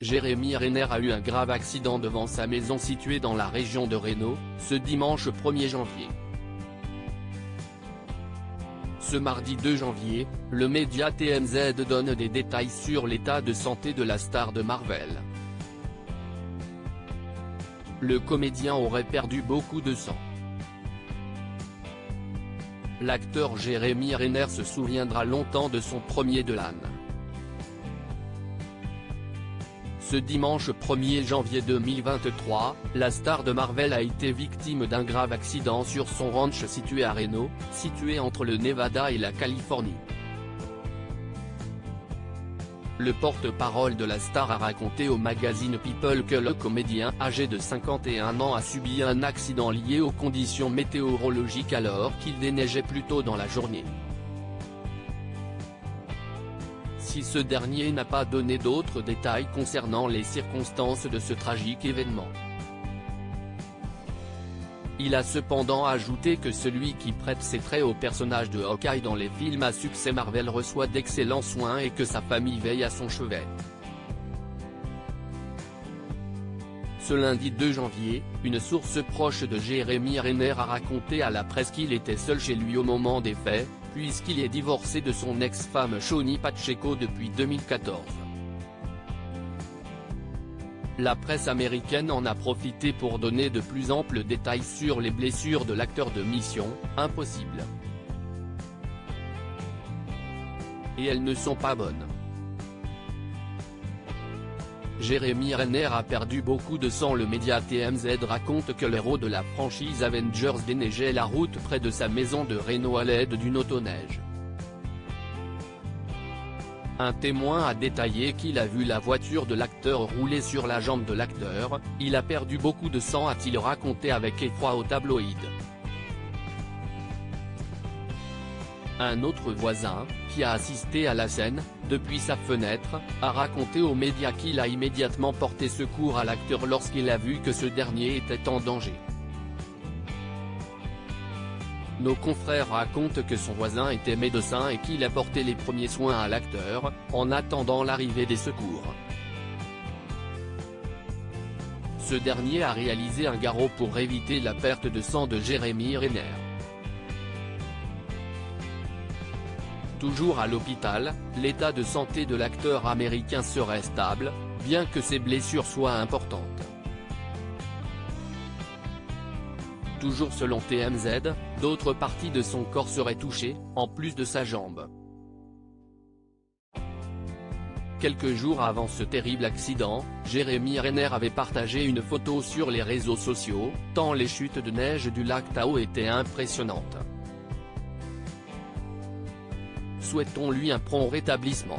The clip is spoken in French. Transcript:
Jérémy Renner a eu un grave accident devant sa maison située dans la région de Reno, ce dimanche 1er janvier. Ce mardi 2 janvier, le média TMZ donne des détails sur l'état de santé de la star de Marvel. Le comédien aurait perdu beaucoup de sang. L'acteur Jérémy Renner se souviendra longtemps de son premier Dolan. Ce dimanche 1er janvier 2023, la star de Marvel a été victime d'un grave accident sur son ranch situé à Reno, situé entre le Nevada et la Californie. Le porte-parole de la star a raconté au magazine People que le comédien âgé de 51 ans a subi un accident lié aux conditions météorologiques alors qu'il déneigeait plus tôt dans la journée. Si ce dernier n'a pas donné d'autres détails concernant les circonstances de ce tragique événement. Il a cependant ajouté que celui qui prête ses traits au personnage de Hawkeye dans les films à succès Marvel reçoit d'excellents soins et que sa famille veille à son chevet. Ce lundi 2 janvier, une source proche de Jérémy Renner a raconté à la presse qu'il était seul chez lui au moment des faits, puisqu'il est divorcé de son ex-femme Shoni Pacheco depuis 2014. La presse américaine en a profité pour donner de plus amples détails sur les blessures de l'acteur de Mission Impossible. Et elles ne sont pas bonnes. Jérémy Renner a perdu beaucoup de sang. Le média TMZ raconte que l'héros de la franchise Avengers déneigeait la route près de sa maison de Reno à l'aide d'une autoneige. Un témoin a détaillé qu'il a vu la voiture de l'acteur rouler sur la jambe de l'acteur. Il a perdu beaucoup de sang, a-t-il raconté avec effroi au tabloïd. Un autre voisin, qui a assisté à la scène, depuis sa fenêtre, a raconté aux médias qu'il a immédiatement porté secours à l'acteur lorsqu'il a vu que ce dernier était en danger. Nos confrères racontent que son voisin était médecin et qu'il a porté les premiers soins à l'acteur, en attendant l'arrivée des secours. Ce dernier a réalisé un garrot pour éviter la perte de sang de Jérémy Renner. Toujours à l'hôpital, l'état de santé de l'acteur américain serait stable, bien que ses blessures soient importantes. Toujours selon TMZ, d'autres parties de son corps seraient touchées, en plus de sa jambe. Quelques jours avant ce terrible accident, Jérémy Renner avait partagé une photo sur les réseaux sociaux, tant les chutes de neige du lac Tahoe étaient impressionnantes. Souhaitons-lui un prompt rétablissement.